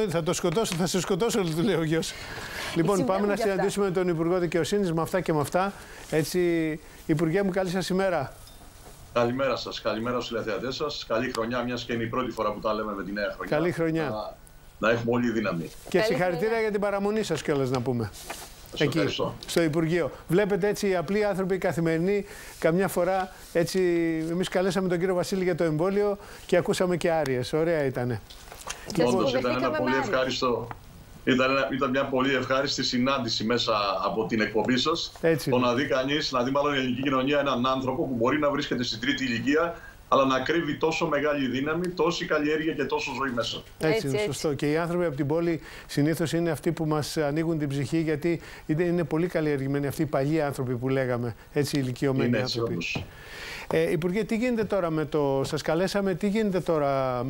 Θα το σκοτώσω, θα σε σκοτώσω, του λέει ο γιος. Λοιπόν, πάμε να συναντήσουμε τον Υπουργό Δικαιοσύνης με αυτά και με αυτά. Έτσι, Υπουργέ μου, καλή σας ημέρα. Καλημέρα σας, καλημέρα στους τηλεθεατές σας. Καλή χρονιά, μιας και είναι η πρώτη φορά που τα λέμε με τη νέα χρονιά. Καλή χρονιά. Να έχουμε όλη δύναμη. Και συγχαρητήρια για την παραμονή σας κιόλας, να πούμε. Εκεί, στο Υπουργείο. Βλέπετε έτσι οι απλοί άνθρωποι, οι καθημερινοί, καμιά φορά έτσι. Εμείς καλέσαμε τον κύριο Βασίλη για το εμβόλιο και ακούσαμε και άριες. Ωραία ήτανε. Όντως ήταν ένα πολύ ευχάριστο. Ήταν μια πολύ ευχάριστη συνάντηση μέσα από την εκπομπή σας. Το να δει κανείς, να δει μάλλον η ελληνική κοινωνία έναν άνθρωπο που μπορεί να βρίσκεται στην τρίτη ηλικία, αλλά να κρύβει τόσο μεγάλη δύναμη, τόση καλλιέργεια και τόσο ζωή μέσα. Έτσι είναι, σωστό. Και οι άνθρωποι από την πόλη συνήθως είναι αυτοί που μας ανοίγουν την ψυχή, γιατί είναι πολύ καλλιεργημένοι αυτοί οι παλιοί άνθρωποι που λέγαμε, έτσι ηλικιωμένοι άνθρωποι. Υπουργέ, τι γίνεται τώρα σας καλέσαμε, τι γίνεται τώρα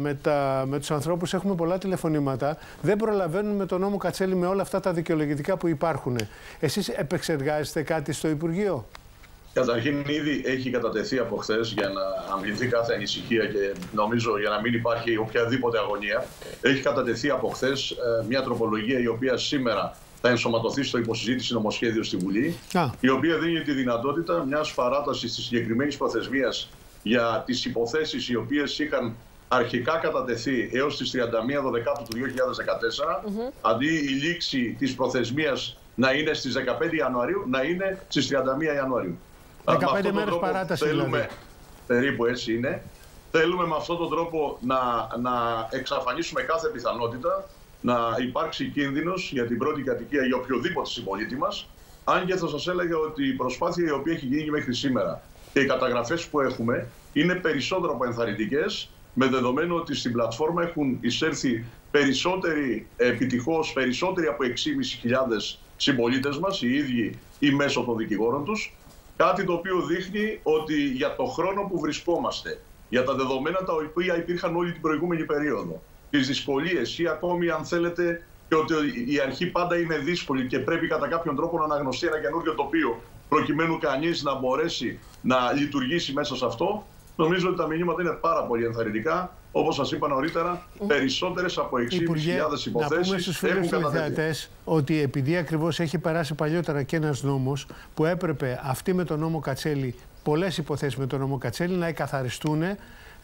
με τους ανθρώπους, έχουμε πολλά τηλεφωνήματα, δεν προλαβαίνουν με τον νόμο Κατσέλη με όλα αυτά τα δικαιολογητικά που υπάρχουν. Εσείς επεξεργάζεστε κάτι στο Υπουργείο? Καταρχήν, ήδη έχει κατατεθεί από χθες για να αμβληθεί κάθε ανησυχία και νομίζω για να μην υπάρχει οποιαδήποτε αγωνία. Έχει κατατεθεί από χθες μια τροπολογία η οποία σήμερα θα ενσωματωθεί στο υποσυζήτηση νομοσχέδιο στη Βουλή, η οποία δίνει τη δυνατότητα μιας παράτασης της συγκεκριμένης προθεσμίας για τις υποθέσεις οι οποίες είχαν αρχικά κατατεθεί έως τις 31 Δεκάτου του 2014, αντί η λήξη της προθεσμίας να είναι στις 15 Ιανουαρίου, να είναι στις 31 Ιανουαρίου. 15 μέρες παράταση δηλαδή. Περίπου έτσι είναι. Θέλουμε με αυτόν τον τρόπο να εξαφανίσουμε κάθε πιθανότητα να υπάρξει κίνδυνος για την πρώτη κατοικία για οποιοδήποτε συμπολίτη μας. Αν και θα σας έλεγα ότι η προσπάθεια η οποία έχει γίνει μέχρι σήμερα και οι καταγραφές που έχουμε είναι περισσότερο από ενθαρρυντικές, με δεδομένο ότι στην πλατφόρμα έχουν εισέλθει επιτυχώς περισσότεροι από 6.500 συμπολίτες μας, οι ίδιοι ή μέσω των δικηγόρων τους. Κάτι το οποίο δείχνει ότι για το χρόνο που βρισκόμαστε, για τα δεδομένα τα οποία υπήρχαν όλη την προηγούμενη περίοδο, τις δυσκολίες ή ακόμη αν θέλετε και ότι η αρχή πάντα είναι δύσκολη και πρέπει κατά κάποιον τρόπο να αναγνωστεί ένα καινούριο τοπίο προκειμένου κανείς να μπορέσει να λειτουργήσει μέσα σε αυτό, νομίζω ότι τα μηνύματα είναι πάρα πολύ ενθαρρυντικά. Όπως σας είπα νωρίτερα, περισσότερες από 6.500 υποθέσεις να πούμε στους φίλους τηλεθεατές ότι επειδή ακριβώς έχει περάσει παλιότερα και ένας νόμος που έπρεπε αυτοί με τον νόμο Κατσέλη, πολλές υποθέσεις με τον νόμο Κατσέλη, να εκαθαριστούν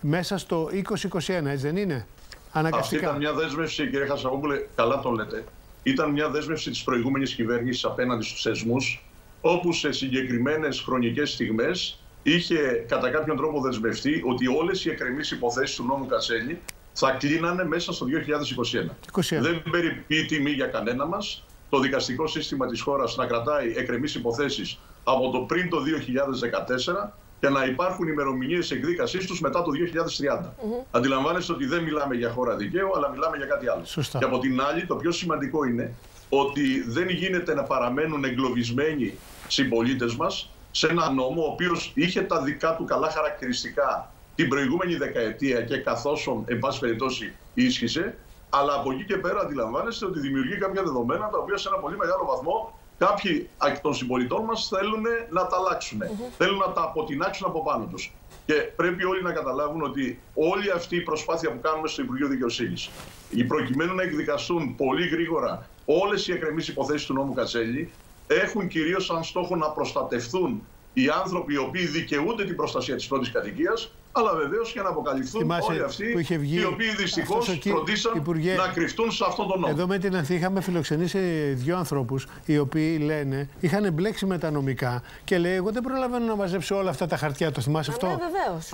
μέσα στο 2021, έτσι δεν είναι? Αυτή ήταν μια δέσμευση, κύριε Χασαπόπουλε, καλά το λέτε. Ήταν μια δέσμευση της προηγούμενης κυβέρνησης απέναντι στους θεσμούς, όπου σε συγκεκριμένες χρονικές στιγμές είχε κατά κάποιον τρόπο δεσμευτεί ότι όλες οι εκκρεμείς υποθέσεις του νόμου Κατσέλη θα κλείνανε μέσα στο 2021. Δεν περιποιεί τιμή για κανένα μας το δικαστικό σύστημα της χώρας να κρατάει εκκρεμείς υποθέσεις από το πριν το 2014 και να υπάρχουν ημερομηνίες εκδίκασής τους μετά το 2030. Αντιλαμβάνεστε ότι δεν μιλάμε για χώρα δικαίου, αλλά μιλάμε για κάτι άλλο. Σωστά. Και από την άλλη, το πιο σημαντικό είναι ότι δεν γίνεται να παραμένουν εγκλωβισμένοι συμπολίτες μας σε ένα νόμο ο οποίος είχε τα δικά του καλά χαρακτηριστικά την προηγούμενη δεκαετία και καθώς, εν πάση περιπτώσει, ίσχυσε, αλλά από εκεί και πέρα αντιλαμβάνεστε ότι δημιουργεί κάποια δεδομένα τα οποία σε ένα πολύ μεγάλο βαθμό κάποιοι των συμπολιτών μας θέλουν να τα αλλάξουν. Θέλουν να τα αποτινάξουν από πάνω τους. Και πρέπει όλοι να καταλάβουν ότι όλη αυτή η προσπάθεια που κάνουμε στο Υπουργείο Δικαιοσύνης, προκειμένου να εκδικαστούν πολύ γρήγορα όλες οι εκκρεμείς υποθέσεις του νόμου Κατσέλη, έχουν κυρίως σαν στόχο να προστατευτούν οι άνθρωποι οι οποίοι δικαιούνται την προστασία της πρώτης κατοικίας, αλλά βεβαίως και να αποκαλυφθούν όλοι αυτοί οι οποίοι δυστυχώς φροντίσαν να κρυφτούν σε αυτόν τον νόμο. Εδώ με την Ανθή είχαμε φιλοξενήσει δύο ανθρώπους οι οποίοι λένε, είχαν μπλέξει με τα νομικά και λέει: εγώ δεν προλαβαίνω να μαζέψω όλα αυτά τα χαρτιά. Το θυμάσαι αυτό? Βεβαίως.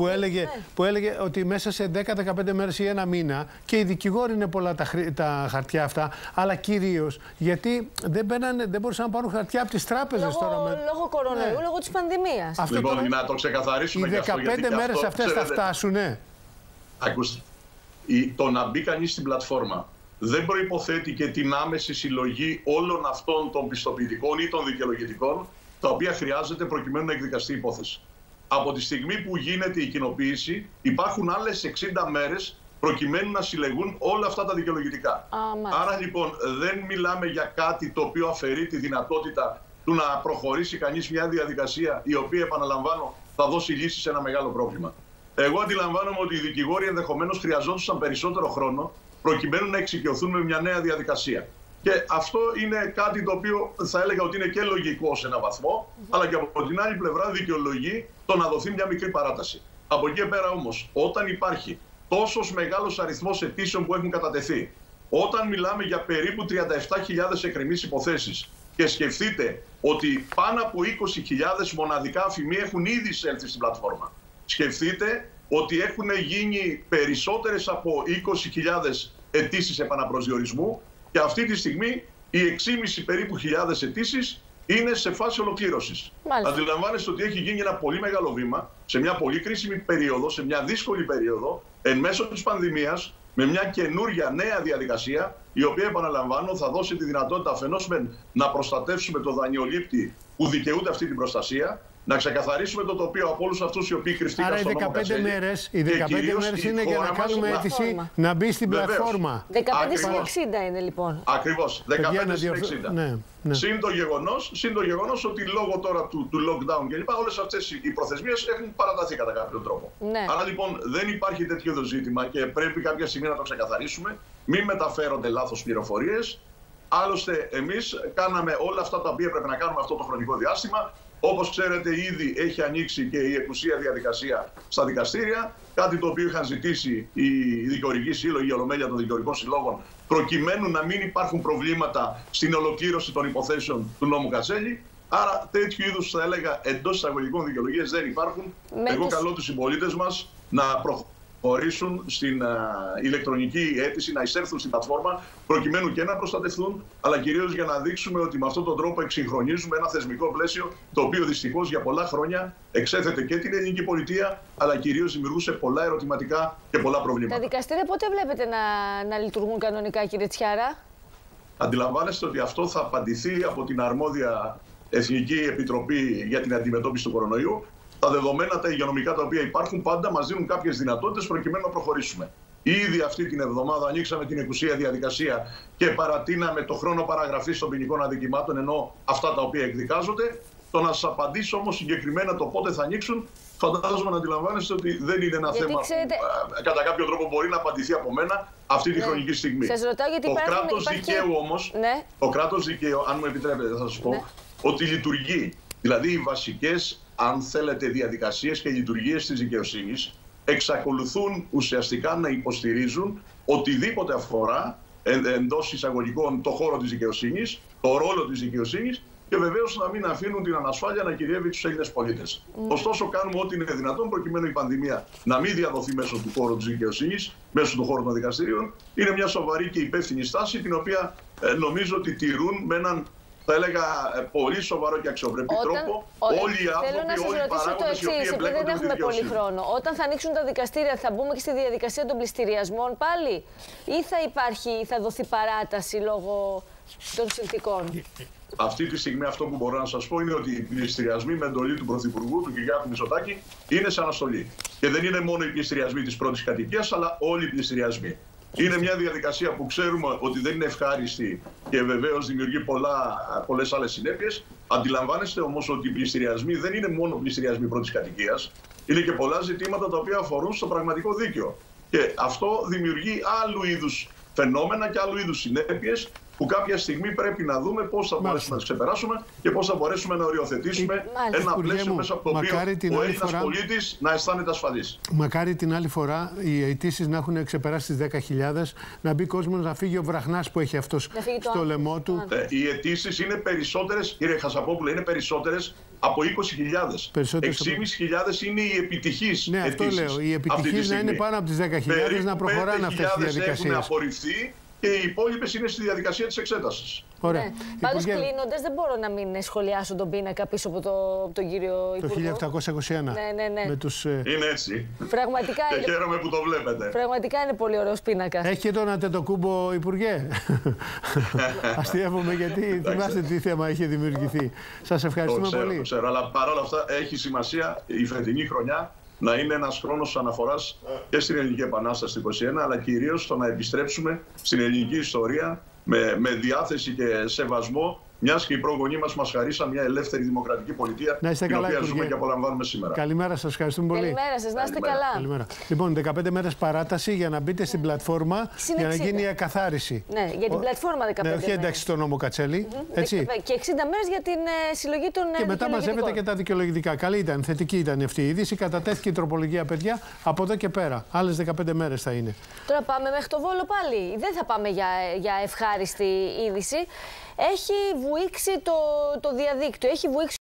Που έλεγε ότι μέσα σε 10-15 μέρες ή ένα μήνα, και οι δικηγόροι είναι πολλά τα χαρτιά αυτά, αλλά κυρίως γιατί δεν μπορούσαν να πάρουν χαρτιά από τις τράπεζες τώρα. Λόγω κορονοϊού, λόγω της πανδημίας. Λοιπόν, να το ξεκαθαρίσουμε οι 15 μέρες αυτές θα φτάσουνε. Ακούστε, το να μπει κανείς στην πλατφόρμα δεν προϋποθέτει και την άμεση συλλογή όλων αυτών των πιστοποιητικών ή των δικαιολογητικών τα οποία χρειάζεται προκειμένου να εκδικαστεί η υπόθεση. Από τη στιγμή που γίνεται η κοινοποίηση υπάρχουν άλλες 60 μέρες προκειμένου να συλλεγούν όλα αυτά τα δικαιολογητικά. Άρα λοιπόν δεν μιλάμε για κάτι το οποίο αφαιρεί τη δυνατότητα του να προχωρήσει κανείς μια διαδικασία η οποία, επαναλαμβάνω, θα δώσει λύση σε ένα μεγάλο πρόβλημα. Εγώ αντιλαμβάνομαι ότι οι δικηγόροι ενδεχομένως χρειαζόντουσαν περισσότερο χρόνο προκειμένου να εξοικειωθούν με μια νέα διαδικασία. Και αυτό είναι κάτι το οποίο θα έλεγα ότι είναι και λογικό σε έναν βαθμό, αλλά και από την άλλη πλευρά δικαιολογεί το να δοθεί μια μικρή παράταση. Από εκεί πέρα όμως, όταν υπάρχει τόσος μεγάλος αριθμός αιτήσεων που έχουν κατατεθεί, όταν μιλάμε για περίπου 37.000 εκκρεμείς υποθέσεις και σκεφτείτε ότι πάνω από 20.000 μοναδικά αφημοί έχουν ήδη εισέλθει στην πλατφόρμα, σκεφτείτε ότι έχουν γίνει περισσότερες από 20.000 αιτήσεις επαναπροσδιορισμού και αυτή τη στιγμή οι 6,5 περίπου χιλιάδες αιτήσεις είναι σε φάση ολοκλήρωσης. Αντιλαμβάνεστε ότι έχει γίνει ένα πολύ μεγάλο βήμα σε μια πολύ κρίσιμη περίοδο, σε μια δύσκολη περίοδο, εν μέσω της πανδημίας, με μια καινούρια νέα διαδικασία, η οποία, επαναλαμβάνω, θα δώσει τη δυνατότητα αφενός να προστατεύσουμε το δανειολήπτη που δικαιούται αυτή την προστασία, να ξεκαθαρίσουμε το τοπίο από όλους αυτούς οι οποίοι κρυφτήκαν στο νόμο Κατσέλη. Άρα οι 15 μέρες είναι για να κάνουμε αίτηση να μπει στην πλατφόρμα. 15 συν 60 είναι λοιπόν. Ακριβώς, 15 συν 60. Ναι. Συν το γεγονός ότι λόγω τώρα του lockdown κλπ. Όλες αυτές οι προθεσμίες έχουν παραταθεί κατά κάποιο τρόπο. Ναι. Άρα λοιπόν δεν υπάρχει τέτοιο είδος ζήτημα και πρέπει κάποια στιγμή να το ξεκαθαρίσουμε. Μην μεταφέρονται λάθος πληροφορίες. Άλλωστε, εμείς κάναμε όλα αυτά τα οποία έπρεπε να κάνουμε αυτό το χρονικό διάστημα. Όπως ξέρετε, ήδη έχει ανοίξει και η εκουσία διαδικασία στα δικαστήρια, κάτι το οποίο είχαν ζητήσει οι δικηγορικοί σύλλογοι, η Ολομέλεια των Δικηγορικών Συλλόγων, προκειμένου να μην υπάρχουν προβλήματα στην ολοκλήρωση των υποθέσεων του νόμου Κατσέλη. Άρα, τέτοιου είδους, θα έλεγα, εντός εισαγωγικών δικαιολογίες δεν υπάρχουν. Εγώ καλώ τους συμπολίτες μας να προχωρήσουν στην ηλεκτρονική αίτηση, να εισέλθουν στην πλατφόρμα, προκειμένου και να προστατευτούν, αλλά κυρίως για να δείξουμε ότι με αυτόν τον τρόπο εξυγχρονίζουμε ένα θεσμικό πλαίσιο, το οποίο δυστυχώς για πολλά χρόνια εξέθετε και την ελληνική πολιτεία, αλλά κυρίως δημιουργούσε πολλά ερωτηματικά και πολλά προβλήματα. Τα δικαστήρια πότε βλέπετε να λειτουργούν κανονικά, κύριε Τσιάρα? Αντιλαμβάνεστε ότι αυτό θα απαντηθεί από την αρμόδια Εθνική Επιτροπή για την Αντιμετώπιση του Κορονοϊού. Τα δεδομένα, τα υγειονομικά τα οποία υπάρχουν, πάντα μας δίνουν κάποιες δυνατότητες προκειμένου να προχωρήσουμε. Ήδη αυτή την εβδομάδα ανοίξαμε την εκουσία διαδικασία και παρατείναμε το χρόνο παραγραφής των ποινικών αδικημάτων, ενώ αυτά τα οποία εκδικάζονται. Το να σας απαντήσω όμως συγκεκριμένα το πότε θα ανοίξουν, φαντάζομαι να αντιλαμβάνεστε ότι δεν είναι ένα θέμα που κατά κάποιο τρόπο μπορεί να απαντηθεί από μένα αυτή τη χρονική στιγμή. Σας ρωτάω γιατί το κράτος δικαίου όμως, το κράτος δικαίου, αν μου επιτρέπετε, θα σας πω ότι λειτουργεί. Δηλαδή οι βασικές, αν θέλετε, διαδικασίες και λειτουργίες της δικαιοσύνης εξακολουθούν ουσιαστικά να υποστηρίζουν οτιδήποτε αφορά εντός εισαγωγικών το χώρο της δικαιοσύνης, το ρόλο της δικαιοσύνης και βεβαίως να μην αφήνουν την ανασφάλεια να κυριεύει τους Έλληνες πολίτες. Ωστόσο, κάνουμε ό,τι είναι δυνατόν προκειμένου η πανδημία να μην διαδοθεί μέσω του χώρου της δικαιοσύνης, μέσω του χώρου των δικαστηρίων. Είναι μια σοβαρή και υπεύθυνη στάση, την οποία νομίζω ότι τηρούν με έναν, θα έλεγα, πολύ σοβαρό και αξιοπρεπή τρόπο όλοι οι άνθρωποι, όλοι οι παράγοντες οι οποίοι εμπλέκονται με τη δικαιοσύνη. Δεν έχουμε πολύ χρόνο. Όταν θα ανοίξουν τα δικαστήρια, θα μπούμε και στη διαδικασία των πληστηριασμών πάλι, ή θα δοθεί παράταση λόγω των συνθήκων? Αυτή τη στιγμή αυτό που μπορώ να σας πω είναι ότι οι πληστηριασμοί με εντολή του Πρωθυπουργού, του Κυριάκου Μητσοτάκη, είναι σε αναστολή. Και δεν είναι μόνο οι πληστηριασμοί της πρώτης κατοικίας, αλλά όλοι οι πληστηριασμοί. Είναι μια διαδικασία που ξέρουμε ότι δεν είναι ευχάριστη και βεβαίως δημιουργεί πολλές άλλες συνέπειες. Αντιλαμβάνεστε όμως ότι οι πληστηριασμοί δεν είναι μόνο πληστηριασμοί πρώτης κατοικίας, είναι και πολλά ζητήματα τα οποία αφορούν στο πραγματικό δίκαιο. Και αυτό δημιουργεί άλλου είδους φαινόμενα και άλλου είδους συνέπειες που κάποια στιγμή πρέπει να δούμε πώς θα μπορέσουμε να τις ξεπεράσουμε και πώς θα μπορέσουμε να οριοθετήσουμε ένα πλαίσιο μέσα από το οποίο ο Έλληνας πολίτης να αισθάνεται ασφαλής. Μακάρι την άλλη φορά οι αιτήσεις να έχουν ξεπεράσει τις 10.000, να μπει κόσμος να φύγει ο βραχνάς που έχει αυτός στο λαιμό του. Οι αιτήσεις είναι περισσότερες, κύριε Χασαπόπουλε, είναι περισσότερες από 20.000. 6.500 είναι οι επιτυχείς. Ναι, αυτό λέω. Οι επιτυχείς να είναι πάνω από τις 10.000, να προχωράνε αυτές τις διαδικασίες. Έχουν απορριφθεί και οι υπόλοιπες είναι στη διαδικασία της εξέτασης. Ωραία. Ναι. Πάντως, κλείνοντας, δεν μπορώ να μην σχολιάσω τον πίνακα πίσω από τον κύριο Υπουργό. Το 1721. Ναι. Με τους, είναι έτσι. Πραγματικά και χαίρομαι που το βλέπετε. Πραγματικά είναι πολύ ωραίος πίνακας. Έχει και τον Αντετοκούμπο, Υπουργέ. Αστείευομαι γιατί θυμάστε τι θέμα είχε δημιουργηθεί. Σας ευχαριστούμε πολύ. Το ξέρω, αλλά παρόλα αυτά έχει σημασία η φετινή χρονιά να είναι ένας χρόνος αναφοράς και στην Ελληνική Επανάσταση του 1921, αλλά κυρίως στο να επιστρέψουμε στην ελληνική ιστορία με διάθεση και σεβασμό μιας και οι προγονείς μας χαρίσαν μια ελεύθερη δημοκρατική πολιτεία, την οποία ζούμε και απολαμβάνουμε σήμερα. Καλημέρα σας, ευχαριστούμε πολύ. Καλημέρα σας, να είστε καλά. Καλημέρα. Λοιπόν, 15 μέρες παράταση για να μπείτε στην πλατφόρμα για να γίνει η εκαθάριση. Ναι, για την πλατφόρμα 15 μέρες. Όχι εντάξει στον νόμο Κατσέλη. Έτσι. Και 60 μέρες για την συλλογή των και μετά μαζεύετε και τα δικαιολογητικά. Καλή ήταν, θετική ήταν αυτή η είδηση. Κατατέθηκε η τροπολογία, παιδιά, από εδώ και πέρα. Άλλες 15 μέρες θα είναι. Τώρα πάμε μέχρι το Βόλο πάλι. Δεν θα πάμε για ευχάριστη είδηση. Έχει βουήξει το διαδίκτυο. Έχει βουήξει